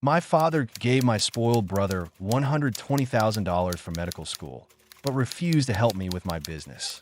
My father gave my spoiled brother $120,000 for medical school, but refused to help me with my business.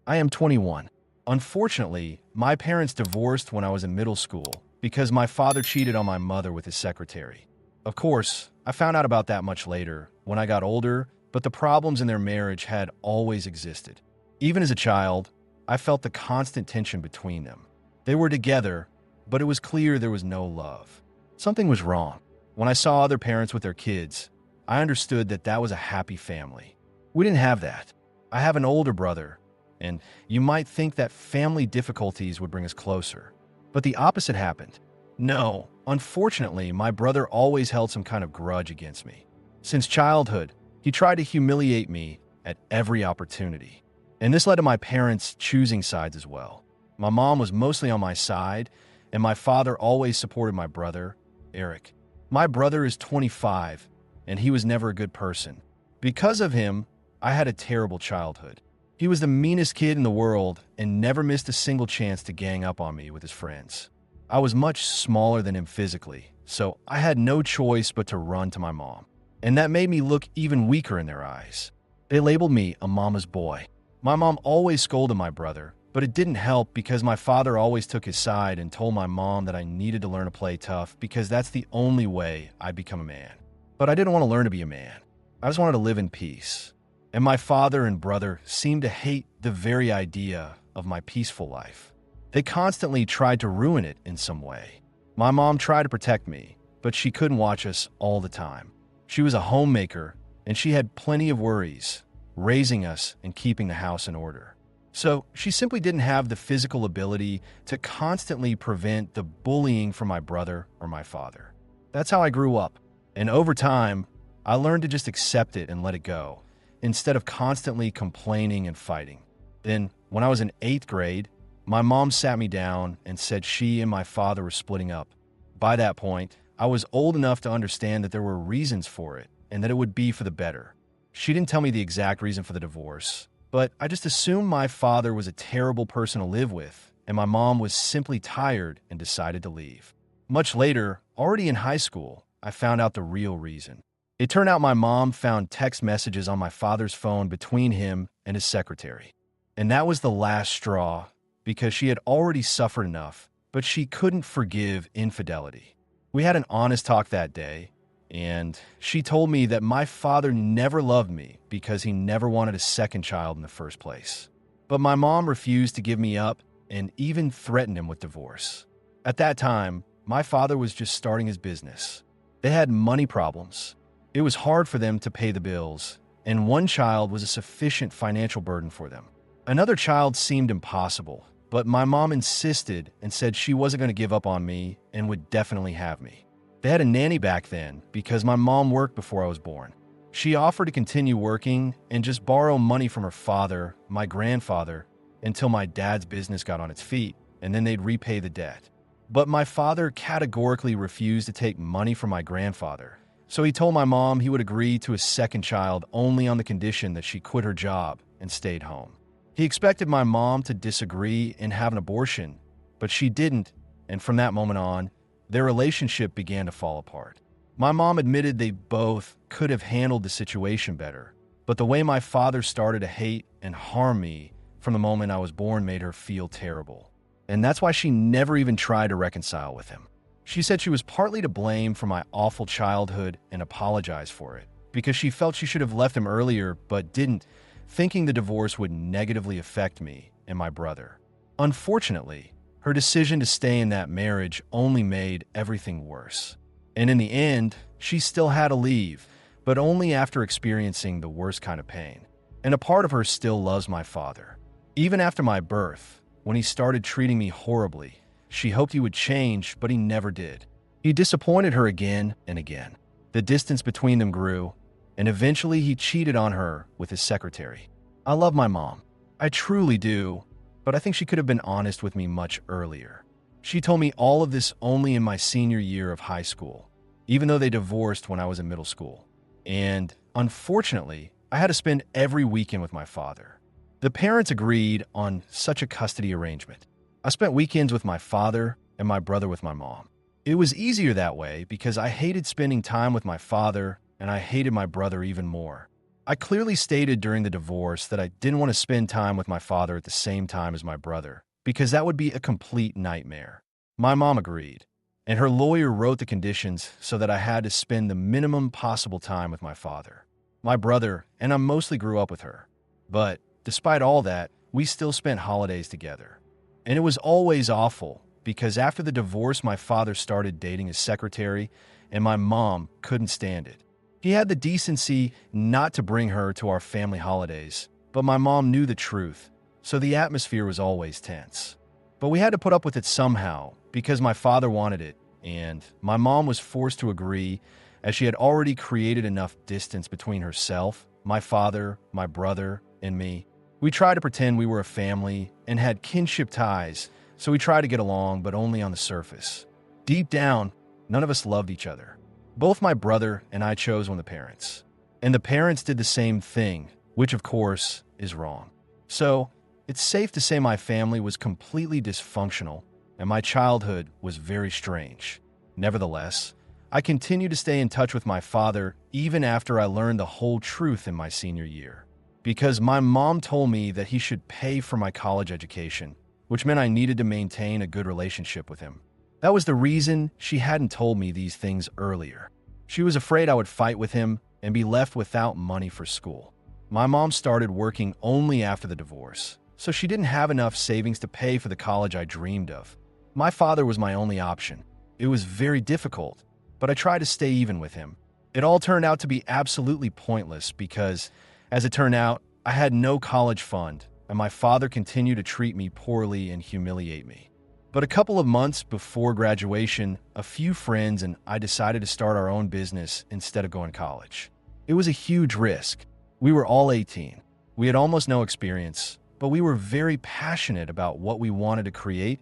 I am 21. Unfortunately, my parents divorced when I was in middle school because my father cheated on my mother with his secretary. Of course, I found out about that much later, when I got older, but the problems in their marriage had always existed. Even as a child, I felt the constant tension between them. They were together, but it was clear there was no love. Something was wrong. When I saw other parents with their kids, I understood that that was a happy family. We didn't have that. I have an older brother, and you might think that family difficulties would bring us closer. But the opposite happened. No, unfortunately, my brother always held some kind of grudge against me. Since childhood, he tried to humiliate me at every opportunity. And this led to my parents choosing sides as well. My mom was mostly on my side, and my father always supported my brother, Eric. My brother is 25, and he was never a good person. Because of him, I had a terrible childhood. He was the meanest kid in the world and never missed a single chance to gang up on me with his friends. I was much smaller than him physically, so I had no choice but to run to my mom. And that made me look even weaker in their eyes. They labeled me a mama's boy. My mom always scolded my brother, but it didn't help because my father always took his side and told my mom that I needed to learn to play tough because that's the only way I'd become a man. But I didn't want to learn to be a man. I just wanted to live in peace. And my father and brother seemed to hate the very idea of my peaceful life. They constantly tried to ruin it in some way. My mom tried to protect me, but she couldn't watch us all the time. She was a homemaker, and she had plenty of worries, raising us and keeping the house in order. So she simply didn't have the physical ability to constantly prevent the bullying from my brother or my father. That's how I grew up. And over time, I learned to just accept it and let it go, instead of constantly complaining and fighting. Then, when I was in 8th grade, my mom sat me down and said she and my father were splitting up. By that point, I was old enough to understand that there were reasons for it and that it would be for the better. She didn't tell me the exact reason for the divorce, but I just assumed my father was a terrible person to live with, and my mom was simply tired and decided to leave. Much later, already in high school, I found out the real reason. It turned out my mom found text messages on my father's phone between him and his secretary. And that was the last straw, because she had already suffered enough, but she couldn't forgive infidelity. We had an honest talk that day, and she told me that my father never loved me because he never wanted a second child in the first place. But my mom refused to give me up and even threatened him with divorce. At that time, my father was just starting his business. They had money problems. It was hard for them to pay the bills, and one child was a sufficient financial burden for them. Another child seemed impossible, but my mom insisted and said she wasn't going to give up on me and would definitely have me. They had a nanny back then because my mom worked before I was born. She offered to continue working and just borrow money from her father, my grandfather, until my dad's business got on its feet, and then they'd repay the debt. But my father categorically refused to take money from my grandfather, so he told my mom he would agree to a second child only on the condition that she quit her job and stayed home. He expected my mom to disagree and have an abortion, but she didn't, and from that moment on, their relationship began to fall apart. My mom admitted they both could have handled the situation better, but the way my father started to hate and harm me from the moment I was born made her feel terrible. And that's why she never even tried to reconcile with him. She said she was partly to blame for my awful childhood and apologized for it, because she felt she should have left him earlier but didn't, thinking the divorce would negatively affect me and my brother. Unfortunately, her decision to stay in that marriage only made everything worse. And in the end, she still had to leave, but only after experiencing the worst kind of pain. And a part of her still loves my father. Even after my birth, when he started treating me horribly, she hoped he would change, but he never did. He disappointed her again and again. The distance between them grew, and eventually he cheated on her with his secretary. I love my mom. I truly do, but I think she could have been honest with me much earlier. She told me all of this only in my senior year of high school, even though they divorced when I was in middle school. And unfortunately, I had to spend every weekend with my father. The parents agreed on such a custody arrangement. I spent weekends with my father and my brother with my mom. It was easier that way because I hated spending time with my father and I hated my brother even more. I clearly stated during the divorce that I didn't want to spend time with my father at the same time as my brother because that would be a complete nightmare. My mom agreed, and her lawyer wrote the conditions so that I had to spend the minimum possible time with my father, my brother, and I mostly grew up with her. But despite all that, we still spent holidays together. And it was always awful because after the divorce, my father started dating his secretary, and my mom couldn't stand it. He had the decency not to bring her to our family holidays, but my mom knew the truth, so the atmosphere was always tense. But we had to put up with it somehow because my father wanted it, and my mom was forced to agree as she had already created enough distance between herself, my father, my brother, and me. We tried to pretend we were a family and had kinship ties, so we tried to get along, but only on the surface. Deep down, none of us loved each other. Both my brother and I chose one of the parents. And the parents did the same thing, which of course is wrong. So, it's safe to say my family was completely dysfunctional, and my childhood was very strange. Nevertheless, I continued to stay in touch with my father even after I learned the whole truth in my senior year. Because my mom told me that he should pay for my college education, which meant I needed to maintain a good relationship with him. That was the reason she hadn't told me these things earlier. She was afraid I would fight with him and be left without money for school. My mom started working only after the divorce, so she didn't have enough savings to pay for the college I dreamed of. My father was my only option. It was very difficult, but I tried to stay even with him. It all turned out to be absolutely pointless because, as it turned out, I had no college fund, and my father continued to treat me poorly and humiliate me. But a couple of months before graduation, a few friends and I decided to start our own business instead of going to college. It was a huge risk. We were all 18. We had almost no experience, but we were very passionate about what we wanted to create,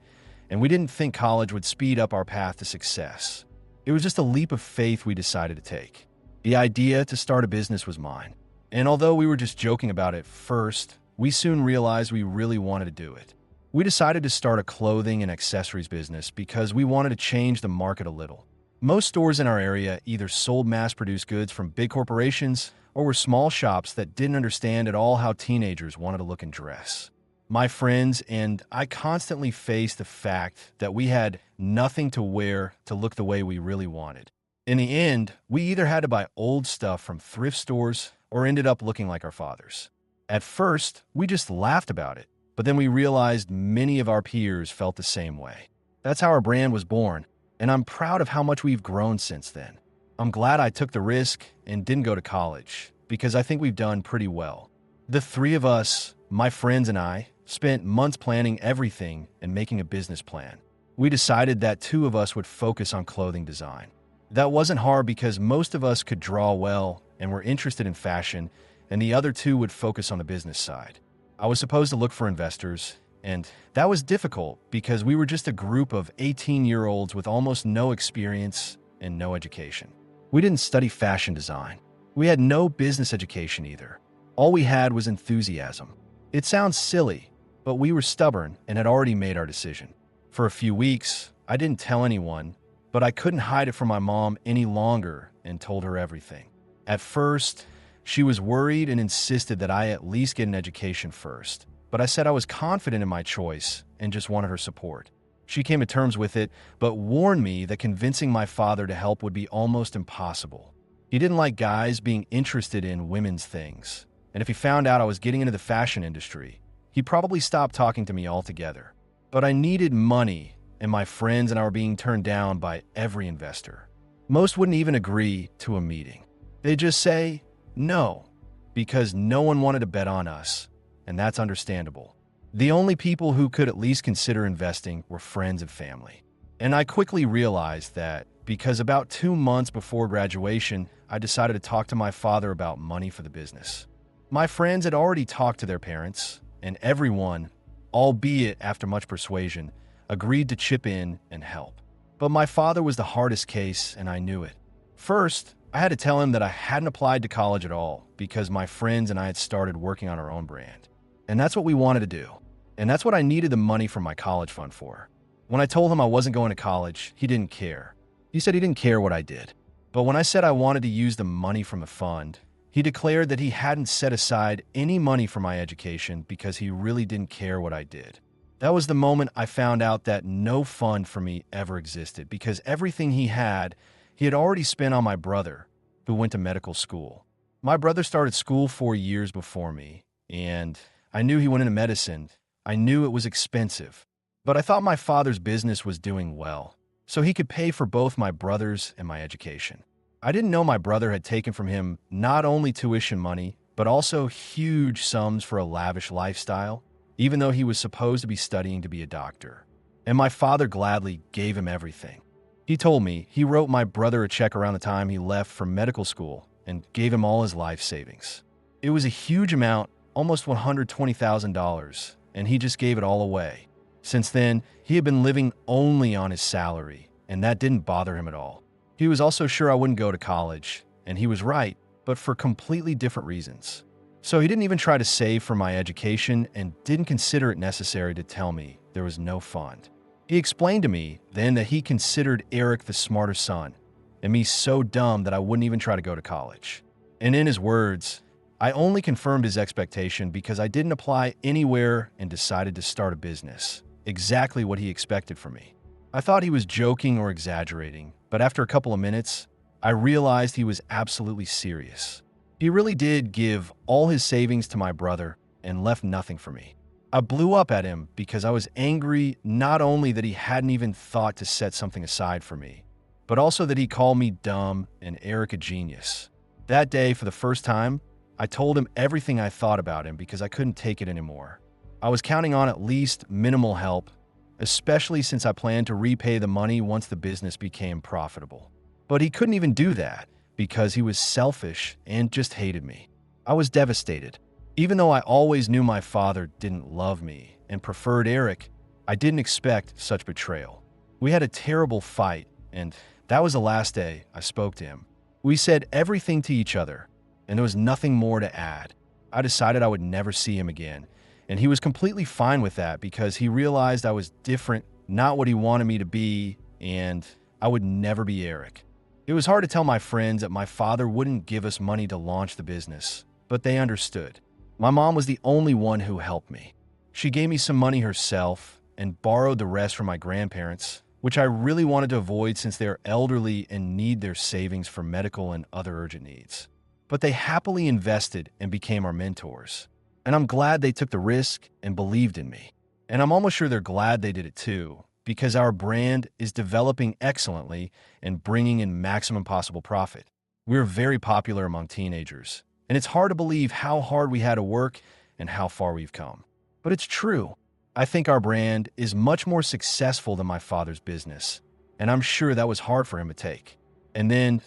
and we didn't think college would speed up our path to success. It was just a leap of faith we decided to take. The idea to start a business was mine. And although we were just joking about it first, we soon realized we really wanted to do it. We decided to start a clothing and accessories business because we wanted to change the market a little. Most stores in our area either sold mass-produced goods from big corporations or were small shops that didn't understand at all how teenagers wanted to look and dress. My friends and I constantly faced the fact that we had nothing to wear to look the way we really wanted. In the end, we either had to buy old stuff from thrift stores or ended up looking like our fathers. At first, we just laughed about it, but then we realized many of our peers felt the same way. That's how our brand was born, and I'm proud of how much we've grown since then. I'm glad I took the risk and didn't go to college, because I think we've done pretty well. The three of us, my friends and I, spent months planning everything and making a business plan. We decided that two of us would focus on clothing design. That wasn't hard because most of us could draw well and were interested in fashion, and the other two would focus on the business side. I was supposed to look for investors, and that was difficult because we were just a group of 18-year-olds with almost no experience and no education. We didn't study fashion design. We had no business education either. All we had was enthusiasm. It sounds silly, but we were stubborn and had already made our decision. For a few weeks, I didn't tell anyone, but I couldn't hide it from my mom any longer and told her everything. At first, she was worried and insisted that I at least get an education first, but I said I was confident in my choice and just wanted her support. She came to terms with it, but warned me that convincing my father to help would be almost impossible. He didn't like guys being interested in women's things, and if he found out I was getting into the fashion industry, he'd probably stop talking to me altogether. But I needed money, and my friends and I were being turned down by every investor. Most wouldn't even agree to a meeting. They'd just say, no, because no one wanted to bet on us, and that's understandable. The only people who could at least consider investing were friends and family. And I quickly realized that because about 2 months before graduation, I decided to talk to my father about money for the business. My friends had already talked to their parents, and everyone, albeit after much persuasion, agreed to chip in and help. But my father was the hardest case, and I knew it. First, I had to tell him that I hadn't applied to college at all because my friends and I had started working on our own brand. And that's what we wanted to do. And that's what I needed the money from my college fund for. When I told him I wasn't going to college, he didn't care. He said he didn't care what I did. But when I said I wanted to use the money from the fund, he declared that he hadn't set aside any money for my education because he really didn't care what I did. That was the moment I found out that no fund for me ever existed because everything he had already spent on my brother, who went to medical school. My brother started school 4 years before me, and I knew he went into medicine. I knew it was expensive, but I thought my father's business was doing well, so he could pay for both my brother's and my education. I didn't know my brother had taken from him not only tuition money, but also huge sums for a lavish lifestyle, even though he was supposed to be studying to be a doctor. And my father gladly gave him everything. He told me he wrote my brother a check around the time he left for medical school and gave him all his life savings. It was a huge amount, almost $120,000, and he just gave it all away. Since then, he had been living only on his salary, and that didn't bother him at all. He was also sure I wouldn't go to college, and he was right, but for completely different reasons. So he didn't even try to save for my education and didn't consider it necessary to tell me there was no fund. He explained to me then that he considered Eric the smarter son, and me so dumb that I wouldn't even try to go to college. And in his words, I only confirmed his expectation because I didn't apply anywhere and decided to start a business, exactly what he expected from me. I thought he was joking or exaggerating, but after a couple of minutes, I realized he was absolutely serious. He really did give all his savings to my brother and left nothing for me. I blew up at him because I was angry not only that he hadn't even thought to set something aside for me, but also that he called me dumb and Eric a genius. That day, for the first time, I told him everything I thought about him because I couldn't take it anymore. I was counting on at least minimal help, especially since I planned to repay the money once the business became profitable. But he couldn't even do that because he was selfish and just hated me. I was devastated. Even though I always knew my father didn't love me and preferred Eric, I didn't expect such betrayal. We had a terrible fight, and that was the last day I spoke to him. We said everything to each other, and there was nothing more to add. I decided I would never see him again, and he was completely fine with that because he realized I was different, not what he wanted me to be, and I would never be Eric. It was hard to tell my friends that my father wouldn't give us money to launch the business, but they understood. My mom was the only one who helped me. She gave me some money herself and borrowed the rest from my grandparents, which I really wanted to avoid since they are elderly and need their savings for medical and other urgent needs. But they happily invested and became our mentors. And I'm glad they took the risk and believed in me. And I'm almost sure they're glad they did it too, because our brand is developing excellently and bringing in maximum possible profit. We're very popular among teenagers, and it's hard to believe how hard we had to work and how far we've come. But it's true. I think our brand is much more successful than my father's business, and I'm sure that was hard for him to take. And then,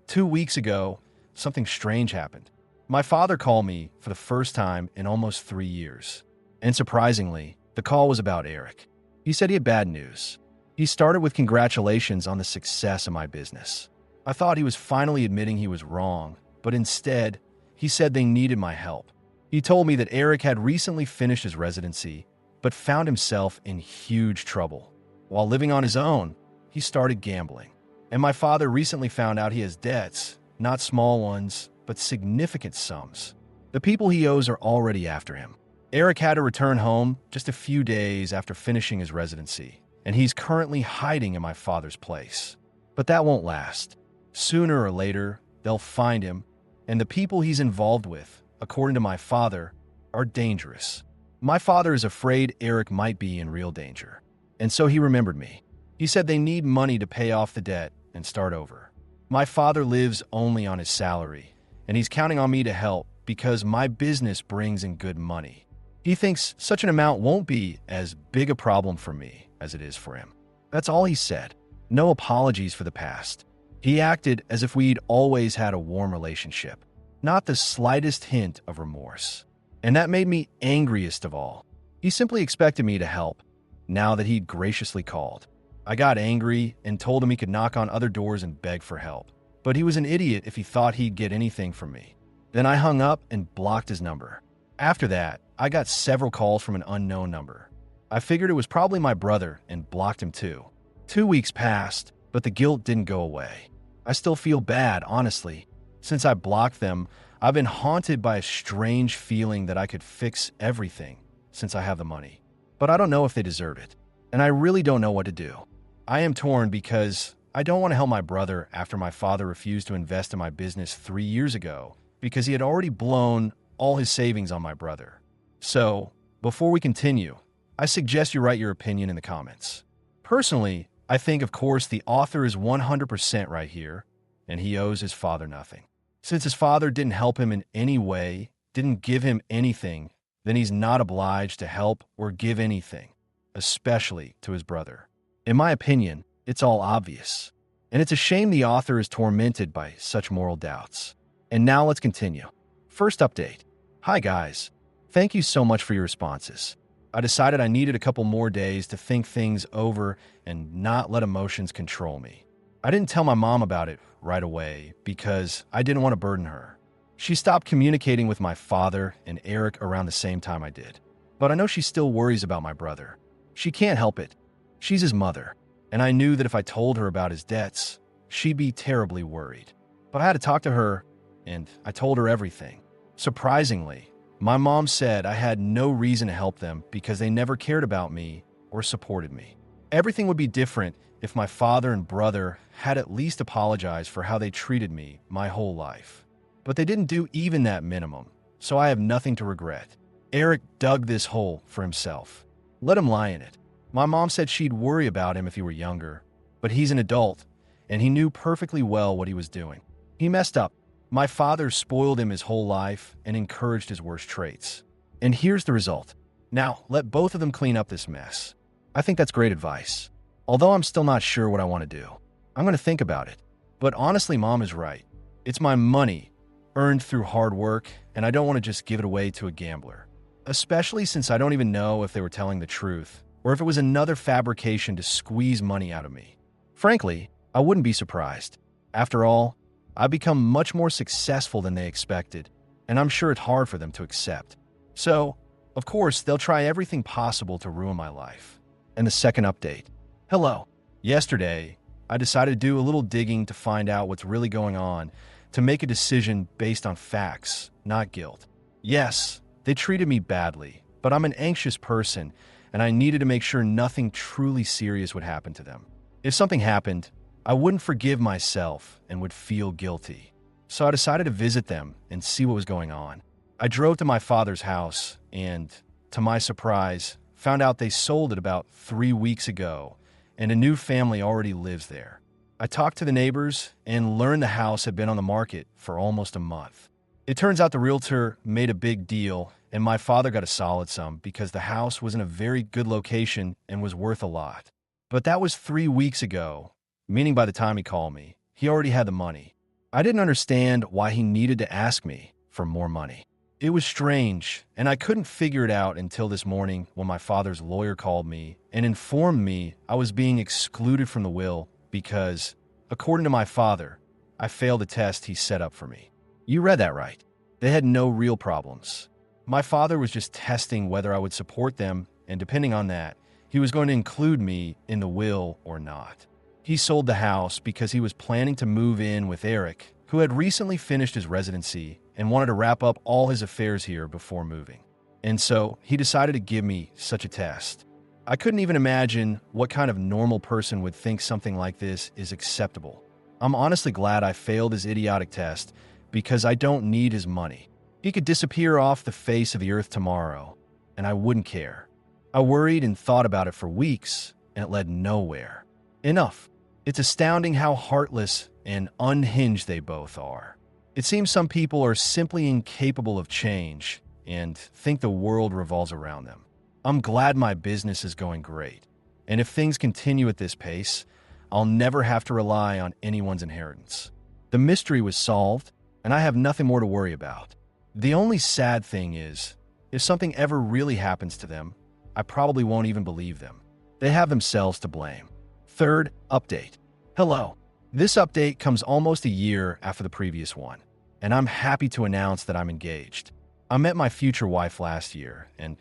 2 weeks ago, something strange happened. My father called me for the first time in almost 3 years. And surprisingly, the call was about Eric. He said he had bad news. He started with congratulations on the success of my business. I thought he was finally admitting he was wrong, but instead, he said they needed my help. He told me that Eric had recently finished his residency, but found himself in huge trouble. While living on his own, he started gambling. And my father recently found out he has debts, not small ones, but significant sums. The people he owes are already after him. Eric had to return home just a few days after finishing his residency, and he's currently hiding in my father's place. But that won't last. Sooner or later, they'll find him, and the people he's involved with, according to my father, are dangerous. My father is afraid Eric might be in real danger, and so he remembered me. He said they need money to pay off the debt and start over. My father lives only on his salary, and he's counting on me to help because my business brings in good money. He thinks such an amount won't be as big a problem for me as it is for him. That's all he said. No apologies for the past. He acted as if we'd always had a warm relationship, not the slightest hint of remorse. And that made me angriest of all. He simply expected me to help, now that he'd graciously called. I got angry and told him he could knock on other doors and beg for help. But he was an idiot if he thought he'd get anything from me. Then I hung up and blocked his number. After that, I got several calls from an unknown number. I figured it was probably my brother and blocked him too. 2 weeks passed, but the guilt didn't go away. I still feel bad, honestly. Since I blocked them, I've been haunted by a strange feeling that I could fix everything since I have the money. But I don't know if they deserve it, and I really don't know what to do. I am torn because I don't want to help my brother after my father refused to invest in my business 3 years ago because he had already blown all his savings on my brother. So, before we continue, I suggest you write your opinion in the comments. Personally, I think, of course, the author is 100% right here, and he owes his father nothing. Since his father didn't help him in any way, didn't give him anything, then he's not obliged to help or give anything, especially to his brother. In my opinion, it's all obvious, and it's a shame the author is tormented by such moral doubts. And now let's continue. First update. Hi guys. Thank you so much for your responses. I decided I needed a couple more days to think things over and not let emotions control me. I didn't tell my mom about it right away because I didn't want to burden her. She stopped communicating with my father and Eric around the same time I did. But I know she still worries about my brother. She can't help it. She's his mother, and I knew that if I told her about his debts, she'd be terribly worried. But I had to talk to her, and I told her everything. Surprisingly, my mom said I had no reason to help them because they never cared about me or supported me. Everything would be different if my father and brother had at least apologized for how they treated me my whole life. But they didn't do even that minimum, so I have nothing to regret. Eric dug this hole for himself. Let him lie in it. My mom said she'd worry about him if he were younger, but he's an adult, and he knew perfectly well what he was doing. He messed up. My father spoiled him his whole life and encouraged his worst traits. And here's the result. Now, let both of them clean up this mess. I think that's great advice. Although I'm still not sure what I want to do. I'm going to think about it. But honestly, Mom is right. It's my money, earned through hard work, and I don't want to just give it away to a gambler. Especially since I don't even know if they were telling the truth, or if it was another fabrication to squeeze money out of me. Frankly, I wouldn't be surprised. After all, I've become much more successful than they expected, and I'm sure it's hard for them to accept. So, of course, they'll try everything possible to ruin my life. And the second update. Hello. Yesterday, I decided to do a little digging to find out what's really going on, to make a decision based on facts, not guilt. Yes, they treated me badly, but I'm an anxious person, and I needed to make sure nothing truly serious would happen to them. If something happened, I wouldn't forgive myself and would feel guilty. So I decided to visit them and see what was going on. I drove to my father's house and, to my surprise, found out they sold it about 3 weeks ago and a new family already lives there. I talked to the neighbors and learned the house had been on the market for almost a month. It turns out the realtor made a big deal and my father got a solid sum because the house was in a very good location and was worth a lot. But that was 3 weeks ago. Meaning by the time he called me, he already had the money. I didn't understand why he needed to ask me for more money. It was strange, and I couldn't figure it out until this morning when my father's lawyer called me and informed me I was being excluded from the will because, according to my father, I failed a test he set up for me. You read that right. They had no real problems. My father was just testing whether I would support them, and depending on that, he was going to include me in the will or not. He sold the house because he was planning to move in with Eric, who had recently finished his residency and wanted to wrap up all his affairs here before moving. And so he decided to give me such a test. I couldn't even imagine what kind of normal person would think something like this is acceptable. I'm honestly glad I failed his idiotic test because I don't need his money. He could disappear off the face of the earth tomorrow, and I wouldn't care. I worried and thought about it for weeks, and it led nowhere. Enough. It's astounding how heartless and unhinged they both are. It seems some people are simply incapable of change and think the world revolves around them. I'm glad my business is going great, and if things continue at this pace, I'll never have to rely on anyone's inheritance. The mystery was solved, and I have nothing more to worry about. The only sad thing is, if something ever really happens to them, I probably won't even believe them. They have themselves to blame. Third update. Hello. This update comes almost a year after the previous one, and I'm happy to announce that I'm engaged. I met my future wife last year, and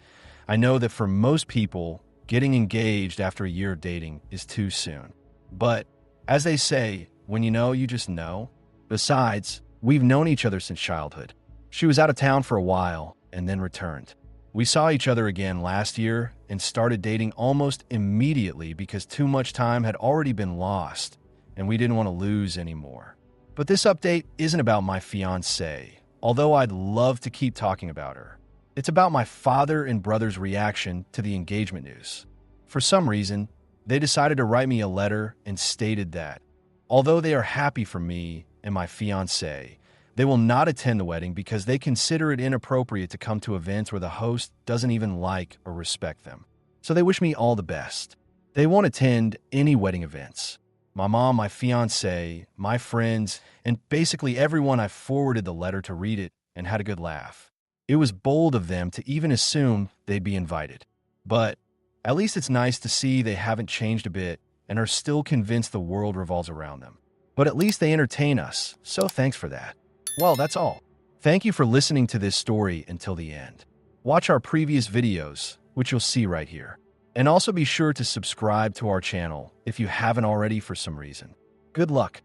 I know that for most people, getting engaged after a year of dating is too soon. But As they say, when you know, you just know. Besides, we've known each other since childhood. She was out of town for a while and then returned. We saw each other again last year and started dating almost immediately because too much time had already been lost and we didn't want to lose anymore. But this update isn't about my fiancée, although I'd love to keep talking about her. It's about my father and brother's reaction to the engagement news. For some reason, they decided to write me a letter and stated that, although they are happy for me and my fiancée, they will not attend the wedding because they consider it inappropriate to come to events where the host doesn't even like or respect them. So they wish me all the best. They won't attend any wedding events. My mom, my fiancée, my friends, and basically everyone I forwarded the letter to read it and had a good laugh. It was bold of them to even assume they'd be invited. But at least it's nice to see they haven't changed a bit and are still convinced the world revolves around them. But at least they entertain us, so thanks for that. Well, that's all. Thank you for listening to this story until the end. Watch our previous videos, which you'll see right here. And also be sure to subscribe to our channel if you haven't already for some reason. Good luck.